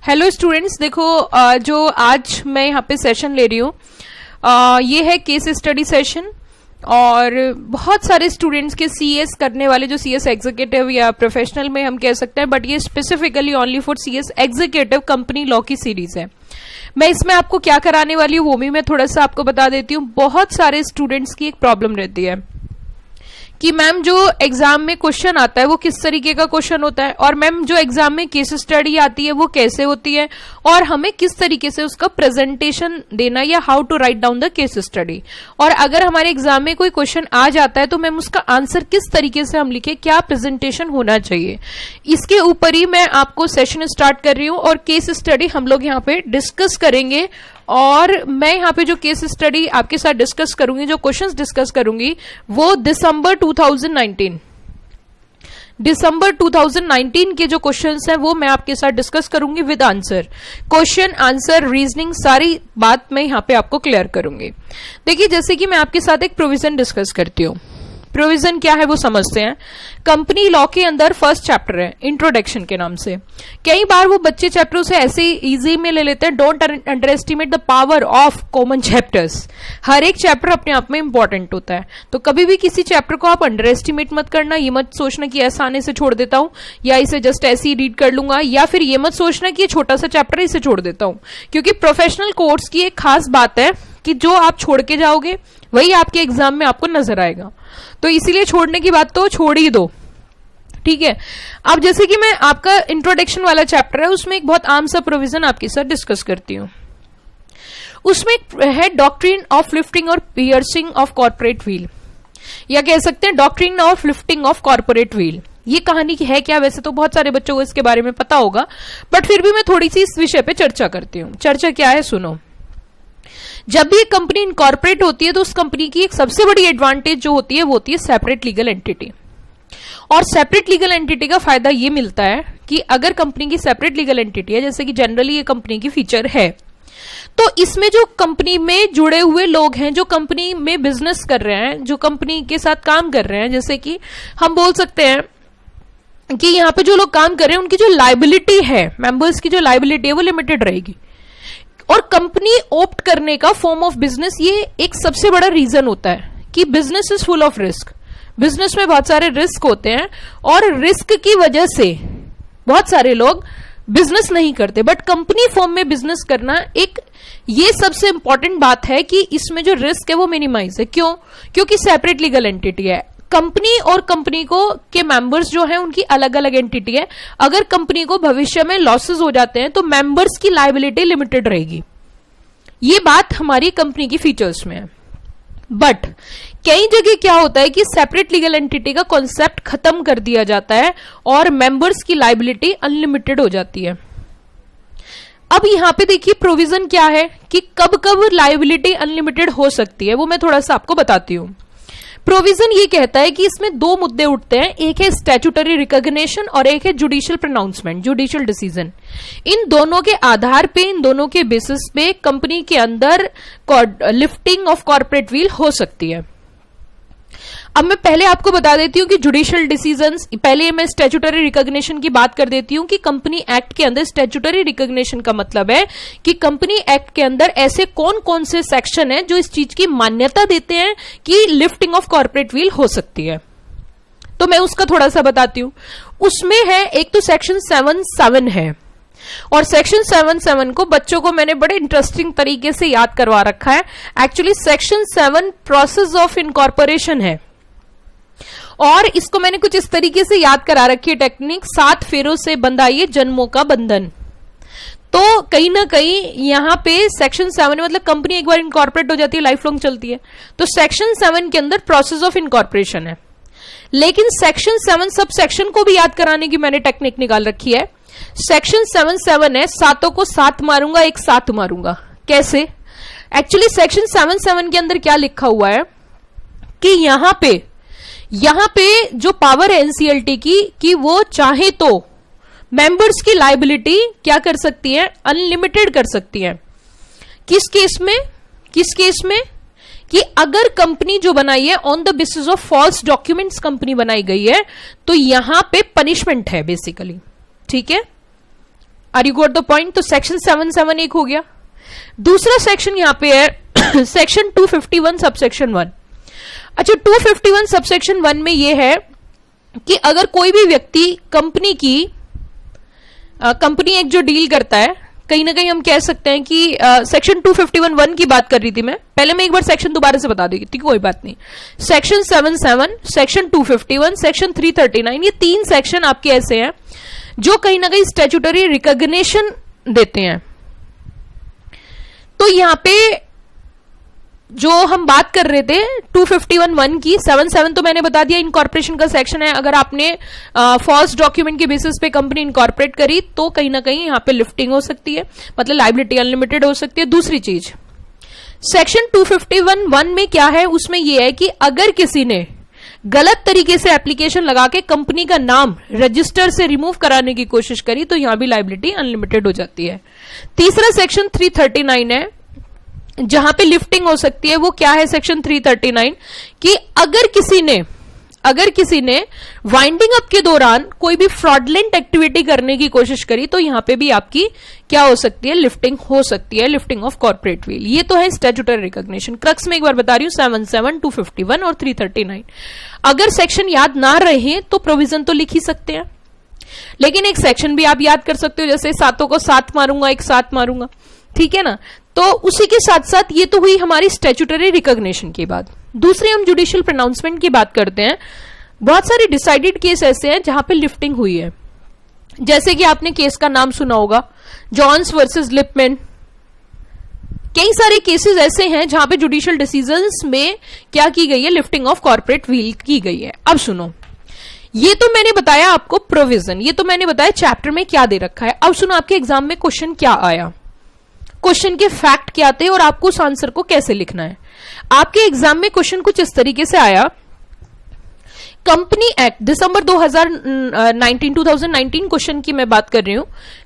Hello students, देखो जो आज मैं यहाँ पे सेशन ले रही हूँ ये है केस स्टडी सेशन। और बहुत सारे स्टूडेंट्स के सीएस करने वाले, जो सीएस एग्जीक्यूटिव या प्रोफेशनल में हम कह सकते हैं, बट ये specifically only for CS executive company law की सीरीज है। मैं इसमें आपको क्या कराने वाली हूँ वो भी मैं थोड़ा सा आपको बता देती हूँ। बहुत सारे स्टूडेंट्स की एक प्रॉब्लम रहती है कि मैम जो एग्जाम में क्वेश्चन आता है वो किस तरीके का क्वेश्चन होता है, और मैम जो एग्जाम में केस स्टडी आती है वो कैसे होती है, और हमें किस तरीके से उसका प्रेजेंटेशन देना या how to write down the case study. और अगर हमारे एग्जाम में कोई क्वेश्चन आ जाता है तो मैम उसका आंसर किस तरीके से हम लिखे, क्या प्रेजेंटेशन होना चाहिए, इसके ऊपर ही मैं आपको सेशन स्टार्ट कर रही हूँ। और केस स्टडी हम लोग यहाँ पे डिस्कस करेंगे, और मैं यहाँ पे जो केस स्टडी आपके साथ डिस्कस करूंगी, जो क्वेश्चंस डिस्कस करूंगी, वो दिसंबर 2019 के जो क्वेश्चंस हैं वो मैं आपके साथ डिस्कस करूंगी with answer, question answer reasoning, सारी बात मैं यहाँ पे आपको क्लियर करूंगी। देखिए, जैसे कि मैं आपके साथ एक प्रोविजन डिस्कस करती हूँ। प्रोविजन क्या है वो समझते हैं। कंपनी लॉ के अंदर फर्स्ट चैप्टर है इंट्रोडक्शन के नाम से। कई बार वो बच्चे चैप्टरों से ऐसे इजी में ले लेते हैं। Don't underestimate the power of common chapters. हर एक चैप्टर अपने आप में इंपॉर्टेंट होता है, तो कभी भी किसी चैप्टर को आप अंडर एस्टिमेट मत करना। ये मत सोचना कि ऐसा आने से छोड़ देता हूं, या इसे जस्ट ऐसे ही रीड कर लूंगा, या फिर ये मत सोचना कि ये छोटा सा चैप्टर है इसे छोड़ देता हूं। क्योंकि प्रोफेशनल कोर्स की एक खास बात है कि जो आप छोड़ के जाओगे वही आपके एग्जाम में आपको नजर आएगा, तो इसीलिए छोड़ने की बात तो छोड़ ही दो, ठीक है। अब जैसे कि मैं आपका इंट्रोडक्शन वाला चैप्टर है, उसमें एक बहुत आम सा प्रोविजन आपके साथ डिस्कस करती हूँ। उसमें है डॉक्ट्रिन ऑफ लिफ्टिंग और पियर्सिंग ऑफ कॉर्पोरेट व्हील, या कह सकते हैं doctrine of lifting of corporate wheel. ये कहानी की है क्या, वैसे तो बहुत सारे बच्चों को इसके बारे में पता होगा, बट फिर भी मैं थोड़ी सी इस विषय पे चर्चा करती हूँ। चर्चा क्या है, सुनो। जब भी एक कंपनी इनकॉर्पोरेट होती है तो उस कंपनी की एक सबसे बड़ी एडवांटेज जो होती है वो होती है सेपरेट लीगल एंटिटी। और सेपरेट लीगल एंटिटी का फायदा ये मिलता है कि अगर कंपनी की सेपरेट लीगल एंटिटी है, जैसे कि जनरली ये कंपनी की फीचर है, तो इसमें जो कंपनी में जुड़े हुए लोग हैं, जो कंपनी में बिजनेस कर रहे हैं, जो कंपनी के साथ काम कर रहे हैं, जैसे कि हम बोल सकते हैं कि यहाँ पे जो लोग काम कर रहे हैं उनकी जो लाइबिलिटी है, मेंबर्स की जो लाइबिलिटी है वो लिमिटेड रहेगी। और कंपनी ऑप्ट करने का फॉर्म ऑफ बिजनेस ये एक सबसे बड़ा रीजन होता है कि business is full of risk. Business में बहुत सारे रिस्क होते हैं, और रिस्क की वजह से बहुत सारे लोग बिजनेस नहीं करते, बट कंपनी फॉर्म में बिजनेस करना एक ये सबसे इंपॉर्टेंट बात है कि इसमें जो रिस्क है वो मिनिमाइज है। क्यों? क्योंकि सेपरेट लीगल एंटिटी है। कंपनी और कंपनी को के मेंबर्स जो हैं उनकी अलग अलग एंटिटी है। अगर कंपनी को भविष्य में लॉसेस हो जाते हैं तो मेंबर्स की लायबिलिटी लिमिटेड रहेगी। ये बात हमारी कंपनी की फीचर्स में है। बट कई जगह क्या होता है कि सेपरेट लीगल एंटिटी का कॉन्सेप्ट खत्म कर दिया जाता है और मेंबर्स की लायबिलिटी अनलिमिटेड हो जाती है। अब यहां पे देखिए प्रोविजन क्या है कि कब कब लायबिलिटी अनलिमिटेड हो सकती है, वो मैं थोड़ा सा आपको बताती हूं। प्रोविजन ये कहता है कि इसमें दो मुद्दे उठते हैं, एक है स्टैट्यूटरी रिकॉग्निशन और एक है जुडिशियल प्रोनाउंसमेंट, जुडिशियल डिसीजन। इन दोनों के आधार पे, इन दोनों के बेसिस पे कंपनी के अंदर लिफ्टिंग ऑफ कॉर्पोरेट व्हील हो सकती है। अब मैं पहले आपको बता देती हूं कि जुडिशियल डिसीजंस, पहले मैं स्टैट्यूटरी रिकॉग्निशन की बात कर देती हूं कि कंपनी एक्ट के अंदर स्टैट्यूटरी रिकॉग्निशन का मतलब है कि कंपनी एक्ट के अंदर ऐसे कौन कौन से सेक्शन हैं जो इस चीज की मान्यता देते हैं कि लिफ्टिंग ऑफ कॉर्पोरेट व्हील हो सकती है। तो मैं उसका थोड़ा सा बताती हूं। उसमें है एक तो सेक्शन 7(7) है, और सेक्शन 7(7) को बच्चों को मैंने बड़े इंटरेस्टिंग तरीके से याद करवा रखा है। Actually section 7 process of incorporation है, और इसको मैंने कुछ इस तरीके से याद करा रखी है टेक्निक, 7 फेरों से बंधा ये जन्मों का बंधन। तो कहीं ना कहीं यहाँ पे सेक्शन 7 मतलब कंपनी एक बार इनकॉर्पोरेट हो जाती है, लाइफ लॉन्ग चलती है, तो सेक्शन 7 के अंदर प्रोसेस ऑफ इनकॉर्पोरेशन है। लेकिन सेक्शन 7 सब सेक्शन को भी याद कराने की मैंने टेक्निक निकाल रखी है। सेक्शन 7(7) है, सातों को 7 मारूंगा, एक साथ मारूंगा। कैसे? एक्चुअली सेक्शन 7(7) के अंदर क्या लिखा हुआ है कि यहां पे जो पावर है एनसीएलटी की कि वो चाहे तो मेंबर्स की लायबिलिटी क्या कर सकती है, अनलिमिटेड कर सकती है। किस केस में कि अगर कंपनी जो बनाई है on the basis of false documents company बनाई गई है, तो यहां पे पनिशमेंट है बेसिकली, ठीक है। Are you got the point? तो सेक्शन 7 एक हो गया। दूसरा सेक्शन यहां पे है सेक्शन 251 सबसेक्शन 1। अच्छा, 251 सबसेक्शन 1 में यह है कि अगर कोई भी व्यक्ति कंपनी एक जो डील करता है, कहीं ना कहीं हम कह सकते हैं कि सेक्शन 251 की बात कर रही थी मैं, पहले मैं एक बार सेक्शन दोबारा से बता देगी थी, कोई बात नहीं। सेक्शन 77, सेक्शन 251, सेक्शन 339, ये 3 सेक्शन आपके ऐसे हैं जो कहीं ना कहीं स्टैट्यूटरी रिकॉग्निशन देते हैं। तो यहां पे जो हम बात कर रहे थे 251 की, 77 तो मैंने बता दिया इनकॉर्पोरेशन का सेक्शन है। अगर आपने फॉल्स डॉक्यूमेंट के बेसिस पे कंपनी इनकॉर्पोरेट करी तो कहीं ना कहीं यहां पे लिफ्टिंग हो सकती है, मतलब लायबिलिटी अनलिमिटेड हो सकती है। दूसरी चीज सेक्शन 251 में क्या है, उसमें यह है कि अगर किसी ने गलत तरीके से एप्लीकेशन लगा के कंपनी का नाम रजिस्टर से रिमूव कराने की कोशिश करी तो यहां भी लायबिलिटी अनलिमिटेड हो जाती है। तीसरा सेक्शन 339 है जहां पे लिफ्टिंग हो सकती है। वो क्या है सेक्शन 339 कि अगर किसी ने वाइंडिंग अप के दौरान कोई भी फ्रॉडलेंट एक्टिविटी करने की कोशिश करी तो यहां पे भी आपकी क्या हो सकती है, लिफ्टिंग हो सकती है, लिफ्टिंग ऑफ कॉर्पोरेट व्हील। ये तो है स्टैट्यूटरी रिकॉग्निशन। क्रक्स में एक बार बता रही हूं 77, 251 और 339। अगर सेक्शन याद ना रहे तो प्रोविजन तो लिख ही सकते हैं, लेकिन एक सेक्शन भी आप याद कर सकते हो, जैसे सातों को 7 मारूंगा, एक 7 मारूंगा, ठीक है ना। तो उसी के साथ साथ ये तो हुई हमारी स्टैट्यूटरी रिकॉग्निशन की बात। दूसरी हम जुडिशियल प्रोनाउंसमेंट की बात करते हैं। बहुत सारे डिसाइडेड केस ऐसे हैं जहां पे लिफ्टिंग हुई है, जैसे कि आपने केस का नाम सुना होगा जॉन्स वर्सेस लिपमैन। कई सारे केसेस ऐसे हैं जहां पे जुडिशियल डिसीजंस में क्या की गई है, लिफ्टिंग ऑफ कॉर्पोरेट व्हील की गई है। अब सुनो, ये तो मैंने बताया आपको प्रोविजन, ये तो मैंने बताया चैप्टर में क्या दे रखा है। अब सुनो आपके एग्जाम में क्वेश्चन क्या आया, क्वेश्चन के फैक्ट क्या थे और आपको उस आंसर को कैसे लिखना है। आपके एग्जाम में क्वेश्चन कुछ इस तरीके से आया, कंपनी एक्ट दिसंबर 2019 क्वेश्चन की मैं बात कर रही हूं।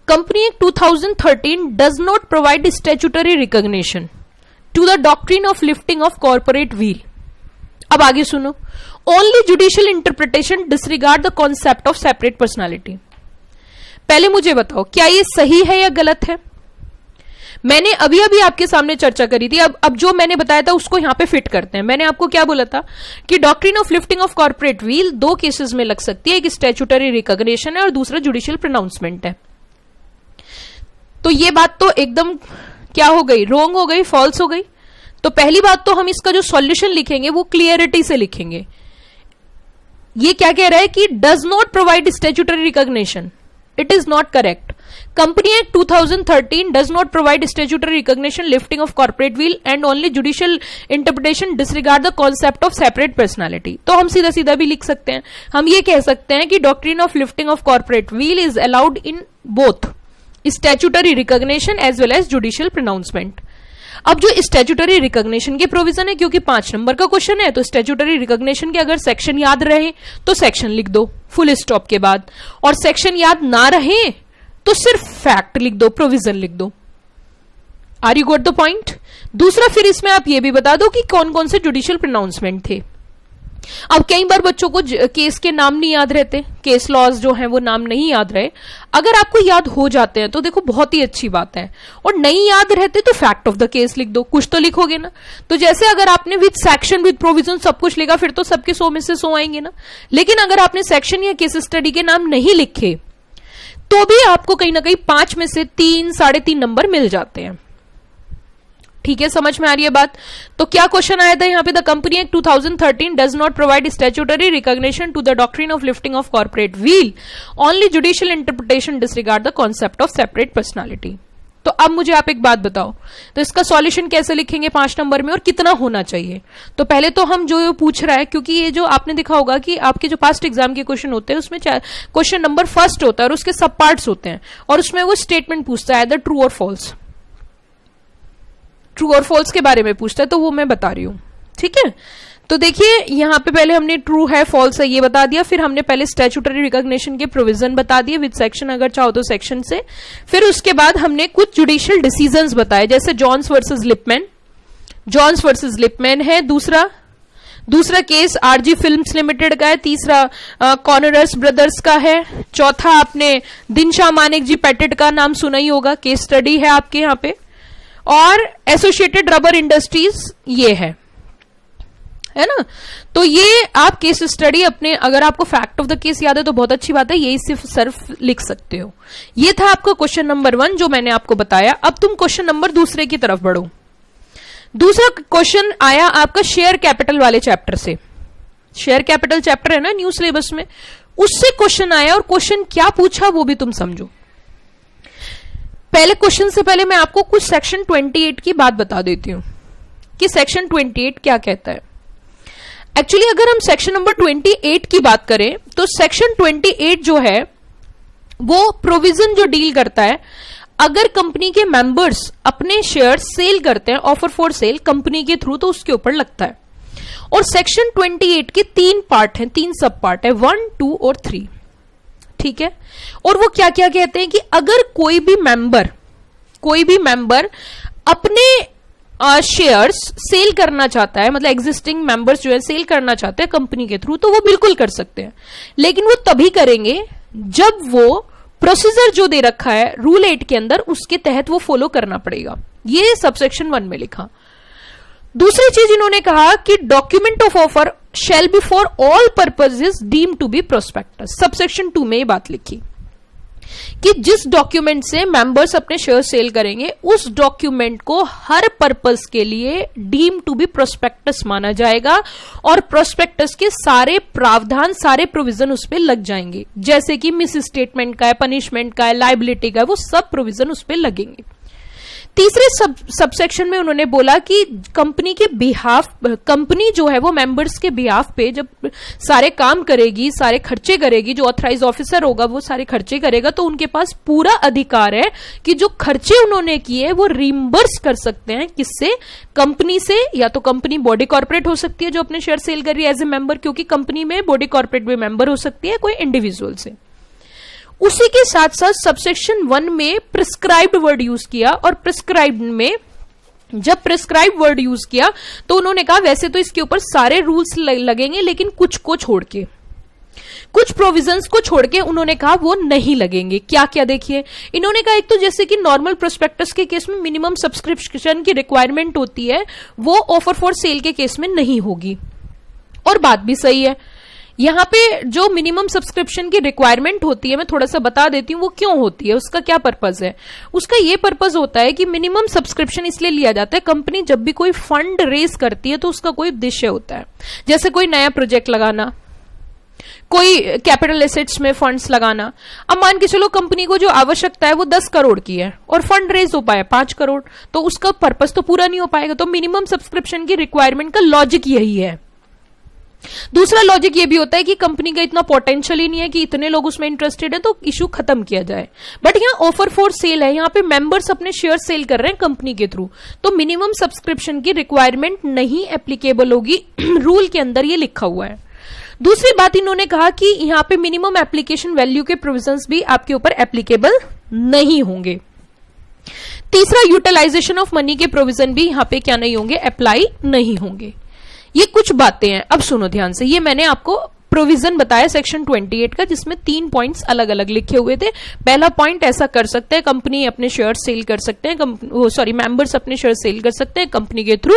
Company act 2013 does not provide statutory recognition to the doctrine of lifting of corporate veil. अब आगे सुनो, only judicial interpretation disregard the concept of separate personality. पहले मुझे बताओ क्या ये सही है या गलत है? मैंने अभी आपके सामने चर्चा करी थी। अब जो मैंने बताया था उसको यहां पे फिट करते हैं। मैंने आपको क्या बोला था कि doctrine of lifting of corporate wheel 2 cases में लग सकती है, एक स्टैट्यूटरी रिकॉग्निशन है और दूसरा जुडिशियल प्रोनाउंसमेंट है। तो ये बात तो एकदम क्या हो गई, रॉन्ग हो गई, फॉल्स हो गई। तो पहली बात तो हम इसका जो सॉल्यूशन लिखेंगे वो क्लियरिटी से लिखेंगे। ये क्या कह रहा है कि does not provide statutory recognition, it is not correct. Company Act 2013 does not provide statutory recognition, lifting of corporate wheel, and only judicial interpretation disregard the concept of separate personality. तो हम सीधा सीधा भी लिख सकते हैं, हम ये कह सकते हैं कि doctrine of lifting of corporate wheel is allowed in both statutory recognition as well as judicial pronouncement. अब जो स्टैट्यूटरी रिकॉग्निशन के प्रोविजन है, क्योंकि 5 नंबर का क्वेश्चन है तो स्टैट्यूटरी रिकॉग्निशन के अगर सेक्शन याद रहे तो सेक्शन लिख दो फुल स्टॉप के बाद, और सेक्शन याद ना रहे तो सिर्फ फैक्ट लिख दो, प्रोविजन लिख दो। Are you got the point? दूसरा फिर इसमें आप ये भी बता दो कि कौन कौन से जुडिशियल प्रोनाउंसमेंट थे। अब कई बार बच्चों को केस के नाम नहीं याद रहते, केस लॉज जो है वो नाम नहीं याद रहे। अगर आपको याद हो जाते हैं तो देखो बहुत ही अच्छी बात है, और नहीं याद रहते तो फैक्ट ऑफ द केस लिख दो, कुछ तो लिखोगे ना। तो जैसे अगर आपने विद सेक्शन विद प्रोविजन सब कुछ लिखा फिर तो सबके 100 में से 100 आएंगे ना। लेकिन अगर आपने सेक्शन या केस स्टडी के नाम नहीं लिखे तो भी आपको कहीं ना कहीं 5 में से 3, 3.5 नंबर मिल जाते हैं। ठीक है, समझ में आ रही है बात? तो क्या क्वेश्चन आया था यहाँ पे, the company act 2013 does not provide statutory recognition to the doctrine of lifting of corporate veil, only judicial interpretation disregard the concept of separate personality. तो अब मुझे आप एक बात बताओ, तो इसका सॉल्यूशन कैसे लिखेंगे 5 नंबर में और कितना होना चाहिए? तो पहले तो हम जो पूछ रहा है, क्योंकि ये जो आपने देखा होगा कि आपके जो पास्ट एग्जाम के क्वेश्चन होते हैं उसमें क्वेश्चन नंबर फर्स्ट होता है और उसके सब पार्ट्स होते हैं, और उसमें वो स्टेटमेंट पूछता है, ट्रू और फॉल्स, ट्रू और फॉल्स के बारे में पूछता है, तो वो मैं बता रही हूं। ठीक है, तो देखिए यहां पे पहले हमने ट्रू है फॉल्स है ये बता दिया, फिर हमने पहले स्टैट्यूटरी रिकॉग्निशन के प्रोविजन बता दिए विद सेक्शन, अगर चाहो तो सेक्शन से। फिर उसके बाद हमने कुछ जुडिशियल डिसीजंस बताए, जैसे Jones versus Lipman, Jones versus Lipman है दूसरा। दूसरा केस आरजी फिल्म्स लिमिटेड का है, तीसरा कॉनरस ब्रदर्स का है, चौथा आपने दिनशा मानिक जी पेटेट का नाम सुना ही होगा, केस स्टडी है आपके यहाँ पे, और एसोसिएटेड रबर इंडस्ट्रीज ये है ना। तो ये आप केस स्टडी अपने, अगर आपको फैक्ट ऑफ द केस याद है तो बहुत अच्छी बात है, यही सिर्फ लिख सकते हो। ये था आपका क्वेश्चन नंबर 1 जो मैंने आपको बताया। अब तुम क्वेश्चन नंबर दूसरे की तरफ बढ़ो। दूसरा क्वेश्चन आया आपका शेयर कैपिटल वाले चैप्टर से। शेयर कैपिटल चैप्टर है ना न्यू सिलेबस में, उससे क्वेश्चन आया, और क्वेश्चन क्या पूछा वो भी तुम समझो। पहले क्वेश्चन से पहले मैं आपको कुछ सेक्शन 28 की बात बता देती हूं कि सेक्शन 28 क्या कहता है। एक्चुअली अगर हम सेक्शन नंबर 28 की बात करें तो सेक्शन 28 जो है वो प्रोविजन जो डील करता है, अगर कंपनी के मेंबर्स अपने शेयर सेल करते हैं ऑफर फॉर सेल कंपनी के थ्रू, तो उसके ऊपर लगता है। और सेक्शन 28 के 3 पार्ट हैं, 3 सब पार्ट है, 1, 2 और 3, ठीक है। और वो क्या क्या कहते हैं कि अगर कोई भी मेंबर अपने शेयर्स सेल करना चाहता है, मतलब एग्जिस्टिंग मेंबर्स जो है सेल करना चाहते हैं कंपनी के थ्रू, तो वो बिल्कुल कर सकते हैं, लेकिन वो तभी करेंगे जब वो प्रोसीजर जो दे रखा है रूल 8 के अंदर, उसके तहत वो फॉलो करना पड़ेगा। ये सबसेक्शन 1 में लिखा। दूसरी चीज इन्होंने कहा कि document of offer shall be for all purposes deemed to be prospectus. Subsection 2 में ये बात लिखी कि जिस डॉक्यूमेंट से मेंबर्स अपने शेयर सेल करेंगे, उस डॉक्यूमेंट को हर पर्पस के लिए डीम टू बी प्रोस्पेक्टस माना जाएगा, और प्रोस्पेक्टस के सारे प्रावधान, सारे प्रोविजन उस पर लग जाएंगे, जैसे कि मिस स्टेटमेंट का है, पनिशमेंट का है, लायबिलिटी का है, वो सब प्रोविजन उस पर लगेंगे। तीसरे सबसेक्शन में उन्होंने बोला कि कंपनी के बिहाफ, कंपनी जो है वो मेंबर्स के बिहाफ पे जब सारे काम करेगी, सारे खर्चे करेगी, जो ऑथराइज ऑफिसर होगा वो सारे खर्चे करेगा, तो उनके पास पूरा अधिकार है कि जो खर्चे उन्होंने किए वो रिम्बर्स कर सकते हैं। किससे? कंपनी से, या तो कंपनी बॉडी कॉर्पोरेट हो सकती है जो अपने शेयर सेल कर रही है एज ए मेंबर, क्योंकि कंपनी में बॉडी कॉर्पोरेट भी मेंबर हो सकती है, कोई इंडिविजुअल से। उसी के साथ साथ सबसेक्शन 1 में प्रिस्क्राइब्ड वर्ड यूज किया, और प्रिस्क्राइब्ड में जब प्रिस्क्राइब वर्ड यूज किया तो उन्होंने कहा वैसे तो इसके ऊपर सारे रूल्स लगेंगे, लेकिन कुछ को छोड़ के, कुछ प्रोविजंस को छोड़ के उन्होंने कहा वो नहीं लगेंगे। क्या क्या देखिए, इन्होंने कहा एक तो जैसे कि नॉर्मल प्रोस्पेक्टस के केस में मिनिमम सब्सक्रिप्शन की रिक्वायरमेंट होती है, वो ऑफर फॉर सेल के केस में नहीं होगी। और बात भी सही है, यहां पे जो मिनिमम सब्सक्रिप्शन की रिक्वायरमेंट होती है, मैं थोड़ा सा बता देती हूँ वो क्यों होती है, उसका क्या पर्पज है। उसका ये पर्पज होता है कि मिनिमम सब्सक्रिप्शन इसलिए लिया जाता है, कंपनी जब भी कोई फंड रेज करती है तो उसका कोई उद्देश्य होता है, जैसे कोई नया प्रोजेक्ट लगाना, कोई कैपिटल एसेट्स में फंड्स लगाना। अब मान के चलो कंपनी को जो आवश्यकता है वो 10 करोड़ की है और फंड रेज हो पाया 5 करोड़, तो उसका पर्पज तो पूरा नहीं हो पाएगा। तो मिनिमम सब्सक्रिप्शन की रिक्वायरमेंट का लॉजिक यही है। दूसरा लॉजिक ये भी होता है कि कंपनी का इतना पोटेंशियल ही नहीं है कि इतने लोग उसमें इंटरेस्टेड है तो इशू खत्म किया जाए। बट यहाँ ऑफर फॉर सेल है, यहाँ पे मेंबर्स अपने शेयर सेल कर रहे हैं कंपनी के थ्रू, तो मिनिमम सब्सक्रिप्शन की रिक्वायरमेंट नहीं एप्लीकेबल होगी, रूल के अंदर ये लिखा हुआ है। दूसरी बात इन्होंने कहा कि यहाँ पे मिनिमम एप्लीकेशन वैल्यू के प्रोविजंस भी आपके ऊपर एप्लीकेबल नहीं होंगे। तीसरा, यूटिलाइजेशन ऑफ मनी के प्रोविजन भी यहाँ पे क्या नहीं होंगे, अप्लाई नहीं होंगे। ये कुछ बातें हैं, अब सुनो ध्यान से। ये मैंने आपको प्रोविजन बताया सेक्शन 28 का, जिसमें 3 पॉइंट्स अलग अलग लिखे हुए थे। पहला पॉइंट ऐसा कर सकते हैं, कंपनी अपने शेयर सेल कर सकते हैं, मेंबर्स अपने शेयर सेल कर सकते हैं कंपनी के थ्रू,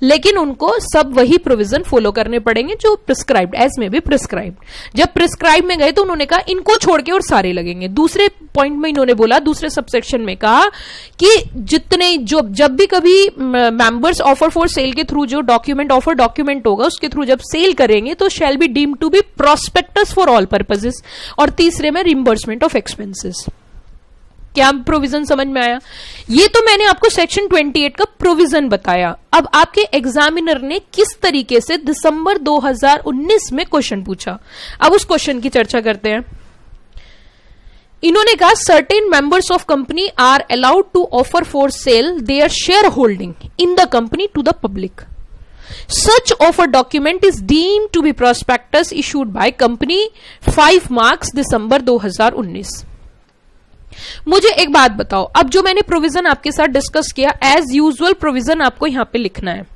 लेकिन उनको सब वही प्रोविजन फॉलो करने पड़ेंगे जो प्रिस्क्राइब्ड, एज में भी प्रिस्क्राइब्ड। जब प्रिस्क्राइब में गए तो उन्होंने कहा इनको छोड़ के और सारे लगेंगे। दूसरे पॉइंट में इन्होंने बोला, दूसरे सबसेक्शन में कहा कि जितने जो जब भी कभी मेंबर्स ऑफर फॉर सेल के थ्रू जो डॉक्यूमेंट, ऑफर डॉक्यूमेंट होगा उसके थ्रू जब सेल करेंगे तो shall be deemed to be prospectus for all purposes. और तीसरे में रिम्बर्समेंट ऑफ एक्सपेंसेस। क्या प्रोविजन समझ में आया? ये तो मैंने आपको सेक्शन 28 का प्रोविजन बताया। अब आपके एग्जामिनर ने किस तरीके से दिसंबर 2019 में क्वेश्चन पूछा, अब उस क्वेश्चन की चर्चा करते हैं। इन्होंने कहा certain members of company are allowed to offer for sale their share holding in the company to the public. Such offer document is deemed to be prospectus issued by company 5 marks दिसंबर 2019। मुझे एक बात बताओ, अब जो मैंने provision आपके साथ discuss किया, एज यूजुअल प्रोविजन आपको यहां पे लिखना है।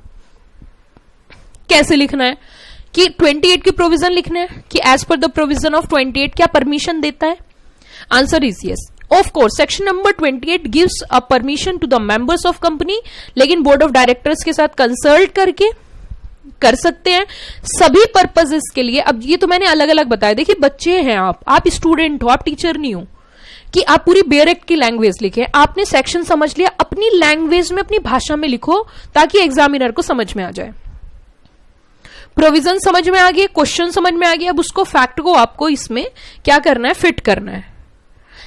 कैसे लिखना है कि 28 की प्रोविजन लिखना है कि as per the provision of 28 क्या परमिशन देता है? Answer is yes. Of course section number 28 gives a permission to the members of company, लेकिन बोर्ड ऑफ डायरेक्टर्स के साथ कंसल्ट करके कर सकते हैं सभी पर्पसेस के लिए। अब ये तो मैंने अलग अलग बताया, देखिए बच्चे हैं आप स्टूडेंट हो, आप टीचर नहीं हो कि आप पूरी बेयर एक्ट की लैंग्वेज लिखे। आपने सेक्शन समझ लिया, अपनी लैंग्वेज में अपनी भाषा में लिखो ताकि एग्जामिनर को समझ में आ जाए। प्रोविजन समझ में आ गई, क्वेश्चन समझ में आ गया, अब उसको फैक्ट को आपको इसमें क्या करना है, फिट करना है।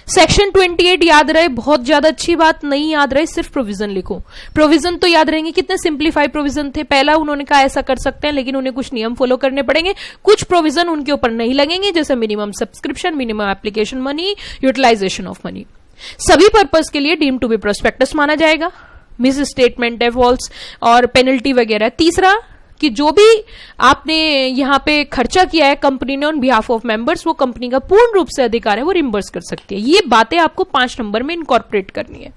सेक्शन 28 याद रहे, बहुत ज्यादा अच्छी बात, नहीं याद रहे सिर्फ प्रोविजन लिखो। प्रोविजन तो याद रहेंगे, कितने सिंप्लीफाई प्रोविजन थे। पहला उन्होंने कहा ऐसा कर सकते हैं, लेकिन उन्हें कुछ नियम फॉलो करने पड़ेंगे, कुछ प्रोविजन उनके ऊपर नहीं लगेंगे, जैसे minimum subscription, minimum application money, utilisation of money. सभी पर्पज के लिए डीम टू बी प्रोस्पेक्टस माना जाएगा, मिस स्टेटमेंट, डेफॉल्ट्स और पेनल्टी वगैरह। तीसरा कि जो भी आपने यहां पे खर्चा किया है कंपनी ने ऑन बिहाफ ऑफ मेंबर्स, वो कंपनी का पूर्ण रूप से अधिकार है, वो रिम्बर्स कर सकती है। ये बातें आपको 5 नंबर में इनकॉर्पोरेट करनी है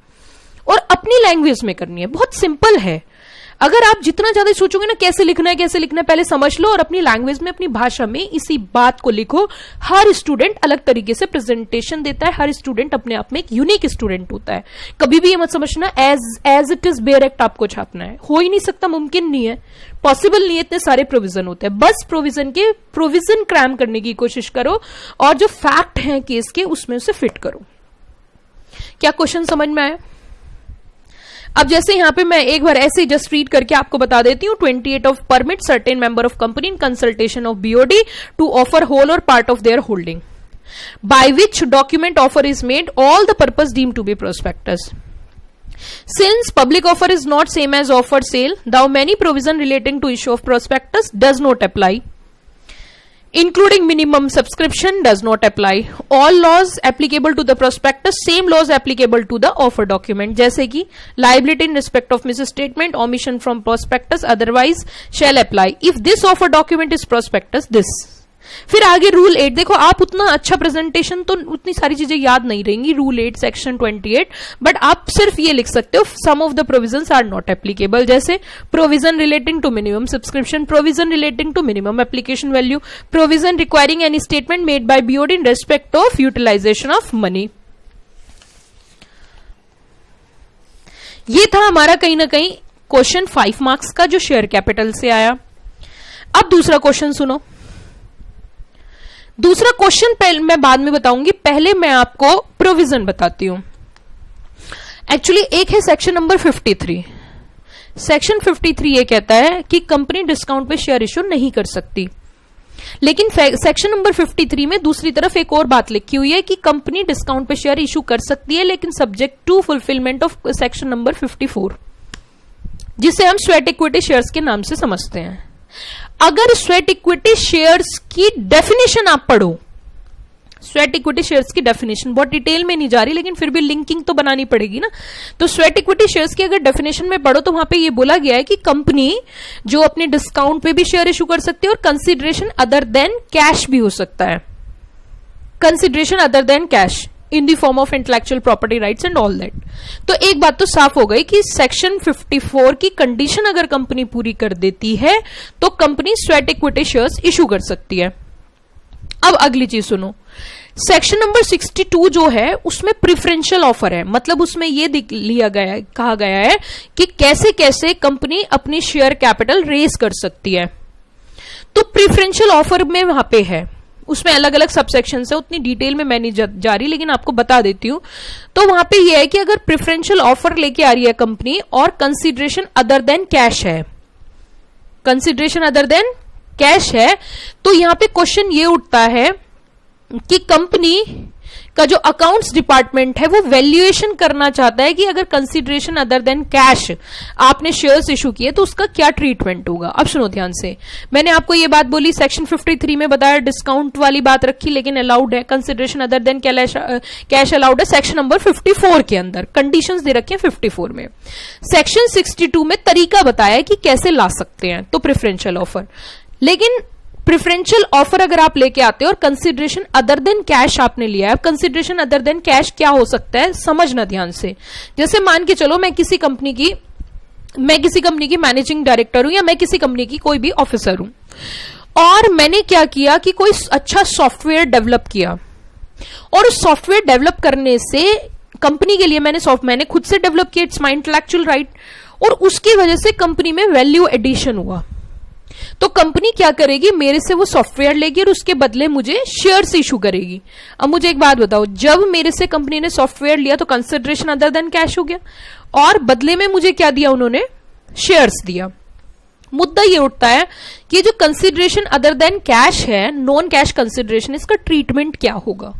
और अपनी लैंग्वेज में करनी है। बहुत सिंपल है। अगर आप जितना ज्यादा सोचोगे ना कैसे लिखना है, पहले समझ लो और अपनी लैंग्वेज में, अपनी भाषा में इसी बात को लिखो। हर स्टूडेंट अलग तरीके से प्रेजेंटेशन देता है, हर स्टूडेंट अपने आप में एक यूनिक स्टूडेंट होता है। कभी भी ये मत समझना as it is bare act आपको छापना है, हो ही नहीं सकता, मुमकिन नहीं है, पॉसिबल नहीं है, इतने सारे प्रोविजन होते हैं। बस प्रोविजन क्रैम करने की कोशिश करो और जो फैक्ट है केस के उसमें उसे फिट करो। क्या क्वेश्चन समझ में आया? अब जैसे यहां पे मैं एक बार ऐसे जस्ट रीड करके आपको बता देती हूँ। 28 of permit certain member of company in consultation of BOD to offer whole और part of their holding by which document offer is made all the purpose deem to be prospectus. Since public offer is not same as offer sale, thou many provision relating to issue of prospectus does not apply, including minimum subscription does not apply. All laws applicable to the prospectus, same laws applicable to the offer document. जैसे कि liability in respect of misstatement, omission from prospectus otherwise shall apply. If this offer document is prospectus, this. फिर आगे rule 8 देखो, आप उतना अच्छा presentation तो उतनी सारी चीजें याद नहीं रहेंगी। रूल 8 सेक्शन 28, बट आप सिर्फ ये लिख सकते हो some of the provisions are not applicable, जैसे provision relating to minimum subscription, provision relating to minimum application value, provision requiring any statement made by BOD in respect of utilisation of money. ये था हमारा कहीं ना कहीं question 5 marks का जो share capital से आया। अब दूसरा क्वेश्चन सुनो। दूसरा क्वेश्चन मैं बाद में बताऊंगी, पहले मैं आपको प्रोविजन बताती हूं। एक्चुअली एक है सेक्शन नंबर 53। सेक्शन 53 ये कहता है कि कंपनी डिस्काउंट पे शेयर इश्यू नहीं कर सकती, लेकिन सेक्शन नंबर 53 में दूसरी तरफ एक और बात लिखी हुई है कि कंपनी डिस्काउंट पे शेयर इश्यू कर सकती है, लेकिन subject to fulfilment of section number 54, जिसे हम स्वेट इक्विटी शेयर्स के नाम से समझते हैं। अगर स्वेट इक्विटी शेयर्स की डेफिनेशन आप पढ़ो, स्वेट इक्विटी शेयर्स की डेफिनेशन बहुत डिटेल में नहीं जा रही, लेकिन फिर भी लिंकिंग तो बनानी पड़ेगी ना। तो स्वेट इक्विटी शेयर्स की अगर डेफिनेशन में पढ़ो तो वहां पे ये बोला गया है कि कंपनी जो अपने डिस्काउंट पे भी शेयर इशू कर सकती है और कंसिडरेशन अदर देन कैश भी हो सकता है, consideration other than cash in the form of intellectual property rights and all that. तो एक बात तो साफ हो गई कि सेक्शन 54 की कंडीशन अगर कंपनी पूरी कर देती है तो company sweat equity shares issue कर सकती है। अब अगली चीज सुनो, सेक्शन नंबर 62 जो है उसमें प्रिफरेंशियल ऑफर है, मतलब उसमें यह लिया गया है, कहा गया है कि कैसे कैसे कंपनी अपनी शेयर कैपिटल रेज कर सकती है। तो प्रिफरेंशियल ऑफर में वहां पे है, उसमें अलग अलग सबसेक्शन है, उतनी डिटेल में मैं नहीं जा रही, लेकिन आपको बता देती हूं। तो वहां पे यह है कि अगर प्रिफरेंशियल ऑफर लेके आ रही है कंपनी और कंसिडरेशन अदर देन कैश है, कंसिडरेशन अदर देन कैश है, तो यहां पे क्वेश्चन ये उठता है कि कंपनी का जो अकाउंट्स डिपार्टमेंट है वो वैल्यूएशन करना चाहता है कि अगर कंसिडरेशन अदर देन कैश आपने शेयर्स इशू किए तो उसका क्या ट्रीटमेंट होगा। अब सुनो ध्यान से, मैंने आपको ये बात बोली, सेक्शन 53 में बताया डिस्काउंट वाली बात रखी, लेकिन अलाउड है consideration other than cash allowed है सेक्शन नंबर 54 के अंदर, कंडीशंस दे रखे हैं 54 में। सेक्शन 62 में तरीका बताया कि कैसे ला सकते हैं, तो प्रेफरेंशियल ऑफर। लेकिन प्रेफरेंशियल ऑफर अगर आप लेके आते हो और कंसिडरेशन अदर देन कैश आपने लिया है, कंसिडरेशन अदर देन कैश क्या हो सकता है समझना ध्यान से। जैसे मान के चलो मैं किसी कंपनी की मैं किसी कंपनी की मैनेजिंग डायरेक्टर हूं या मैं किसी कंपनी की कोई भी ऑफिसर हूं, और मैंने क्या किया कि कोई अच्छा सॉफ्टवेयर डेवलप किया, और उस सॉफ्टवेयर डेवलप करने से कंपनी के लिए मैंने खुद से डेवलप किया, इट्स माय इंटेलेक्चुअल राइट, और उसकी वजह से कंपनी में वैल्यू एडिशन हुआ। तो कंपनी क्या करेगी, मेरे से वो सॉफ्टवेयर लेगी और उसके बदले मुझे शेयर्स इशू करेगी। अब मुझे एक बात बताओ, जब मेरे से कंपनी ने सॉफ्टवेयर लिया तो कंसिडरेशन अदर देन कैश हो गया, और बदले में मुझे क्या दिया, उन्होंने शेयर्स दिया। मुद्दा ये उठता है कि जो कंसिडरेशन अदर देन कैश है, नॉन कैश कंसिडरेशन, इसका ट्रीटमेंट क्या होगा।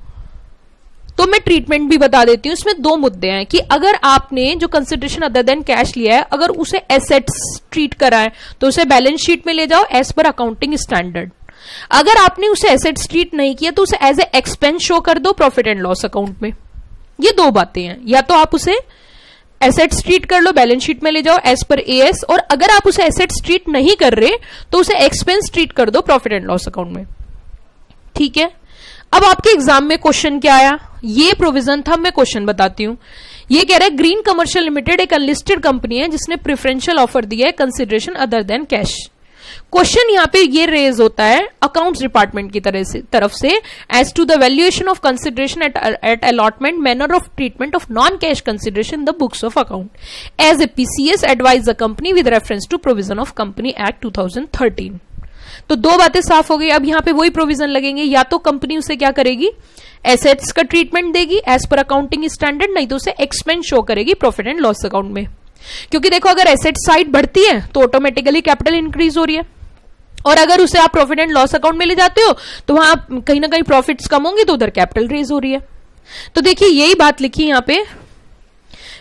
तो मैं ट्रीटमेंट भी बता देती हूं। इसमें दो मुद्दे हैं कि अगर आपने जो कंसिडरेशन अदर देन कैश लिया है, अगर उसे एसेट्स ट्रीट करा है तो उसे बैलेंस शीट में ले जाओ एज पर अकाउंटिंग स्टैंडर्ड। अगर आपने उसे एसेट्स ट्रीट नहीं किया तो उसे एज ए एक्सपेंस शो कर दो प्रॉफिट एंड लॉस अकाउंट में। ये दो बातें हैं, या तो आप उसे एसेट्स ट्रीट कर लो, बैलेंस शीट में ले जाओ एज पर एएस, और अगर आप उसे एसेट्स ट्रीट नहीं कर रहे तो उसे एक्सपेंस ट्रीट कर दो प्रॉफिट एंड लॉस अकाउंट में। ठीक है, अब आपके एग्जाम में क्वेश्चन क्या आया, ये प्रोविजन था, मैं क्वेश्चन बताती हूं। ये कह रहा है ग्रीन कमर्शियल लिमिटेड एक अनलिस्टेड कंपनी है जिसने प्रेफरेंशियल ऑफर दिया है consideration other than cash. Question यहां पे ये रेज होता है अकाउंट्स डिपार्टमेंट की तरफ से as to the valuation of consideration at allotment manner of treatment of non cash consideration in the books of account as a PCS advise the company with reference to provision of company act 2013। तो दो बातें साफ हो गई। अब यहां पे वही प्रोविजन लगेंगे, या तो कंपनी उसे क्या करेगी, एसेट्स का ट्रीटमेंट देगी एज पर अकाउंटिंग स्टैंडर्ड, नहीं तो उसे एक्सपेंस शो करेगी प्रॉफिट एंड लॉस अकाउंट में। क्योंकि देखो, अगर एसेट साइड बढ़ती है तो ऑटोमेटिकली कैपिटल इंक्रीज हो रही है, और अगर उसे आप प्रॉफिट एंड लॉस अकाउंट में ले जाते हो तो वहां कहीं ना कहीं प्रॉफिट्स कम होंगे तो उधर कैपिटल रेज हो रही है। तो देखिए यही बात लिखी यहां पे,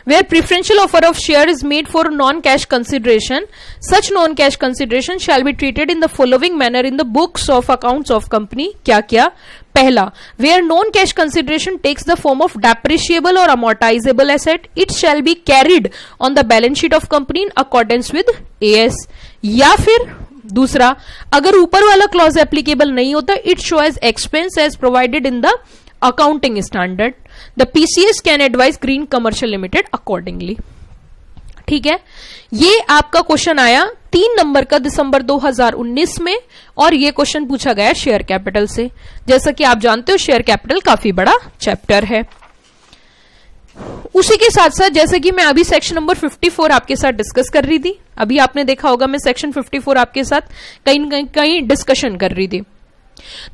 where preferential offer of share is made for non-cash consideration, such non-cash consideration shall be treated in the following manner in the books of accounts of company। क्या क्या, पहला, where non-cash consideration takes the form of depreciable or amortizable asset, it shall be carried on the balance sheet of company in accordance with AS। या फिर दूसरा, अगर ऊपर वाला clause applicable नहीं होता, it show as expense as provided in the accounting standard, the PCS can advise Green Commercial Limited accordingly। ठीक है, ये आपका क्वेश्चन आया 3 नंबर का दिसंबर 2019 में, और ये क्वेश्चन पूछा गया शेयर कैपिटल से। जैसा कि आप जानते हो शेयर कैपिटल काफी बड़ा चैप्टर है। उसी के साथ साथ जैसे कि मैं अभी सेक्शन नंबर 54 आपके साथ डिस्कस कर रही थी, अभी आपने देखा होगा मैं सेक्शन 54 आपके साथ कहीं डिस्कशन कर रही थी,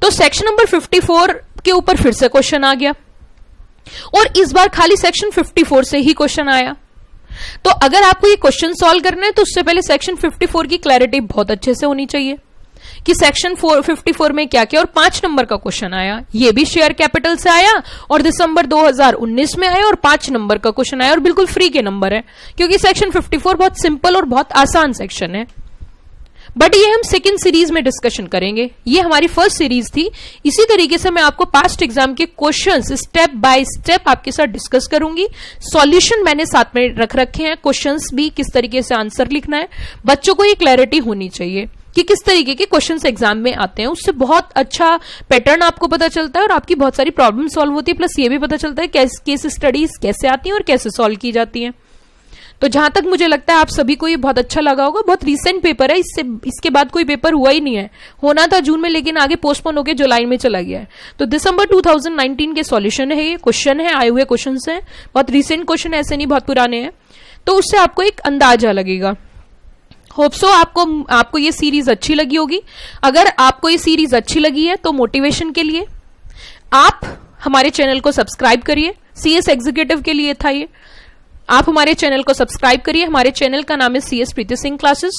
तो सेक्शन नंबर 54 के ऊपर फिर से क्वेश्चन आ गया, और इस बार खाली सेक्शन 54 से ही क्वेश्चन आया। तो अगर आपको ये क्वेश्चन सॉल्व करना है तो उससे पहले सेक्शन 54 की क्लैरिटी बहुत अच्छे से होनी चाहिए कि सेक्शन 54 में क्या क्या। और 5 नंबर का क्वेश्चन आया, ये भी शेयर कैपिटल से आया और दिसंबर 2019 में आया, और 5 नंबर का क्वेश्चन आया और बिल्कुल फ्री के नंबर है, क्योंकि सेक्शन 54 बहुत सिंपल और बहुत आसान सेक्शन है। बट ये हम सेकेंड सीरीज में डिस्कशन करेंगे, ये हमारी फर्स्ट सीरीज थी। इसी तरीके से मैं आपको पास्ट एग्जाम के क्वेश्चंस स्टेप बाय स्टेप आपके साथ डिस्कस करूंगी। सॉल्यूशन मैंने साथ में रख रखे हैं, क्वेश्चंस भी किस तरीके से आंसर लिखना है। बच्चों को ये क्लैरिटी होनी चाहिए कि किस तरीके के क्वेश्चंस एग्जाम में आते हैं, उससे बहुत अच्छा पैटर्न आपको पता चलता है और आपकी बहुत सारी प्रॉब्लम सॉल्व होती है। प्लस ये भी पता चलता है केस स्टडीज कैसे आती हैं और कैसे सॉल्व की जाती हैं। तो जहां तक मुझे लगता है आप सभी को ये बहुत अच्छा लगा होगा। बहुत रीसेंट पेपर है, इसके बाद कोई पेपर हुआ ही नहीं है, होना था जून में लेकिन आगे पोस्टपोन होकर जुलाई में चला गया है। तो दिसंबर 2019 के सॉल्यूशन है, ये क्वेश्चन है, आए हुए क्वेश्चन है, बहुत रीसेंट क्वेश्चन, ऐसे नहीं बहुत पुराने हैं, तो उससे आपको एक अंदाजा लगेगा। होप सो आपको ये सीरीज अच्छी लगी होगी। अगर आपको ये सीरीज अच्छी लगी है तो मोटिवेशन के लिए आप हमारे चैनल को सब्सक्राइब करिए। सीएस एग्जीक्यूटिव के लिए था ये, आप हमारे चैनल को सब्सक्राइब करिए। हमारे चैनल का नाम है सीएस प्रीति सिंह क्लासेस।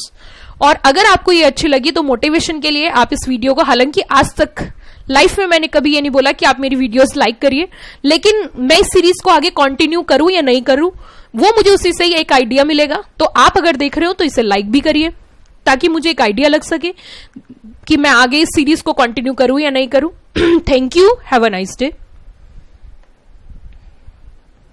और अगर आपको ये अच्छी लगी तो मोटिवेशन के लिए आप इस वीडियो को, हालांकि आज तक लाइफ में मैंने कभी ये नहीं बोला कि आप मेरी वीडियोस लाइक करिए, लेकिन मैं इस सीरीज को आगे कंटिन्यू करूं या नहीं करूं वो मुझे उसी से ही एक आइडिया मिलेगा। तो आप अगर देख रहे हो तो इसे लाइक भी करिए ताकि मुझे एक आइडिया लग सके कि मैं आगे इस सीरीज को कंटिन्यू करूं या नहीं करूं। Thank you, have a nice day.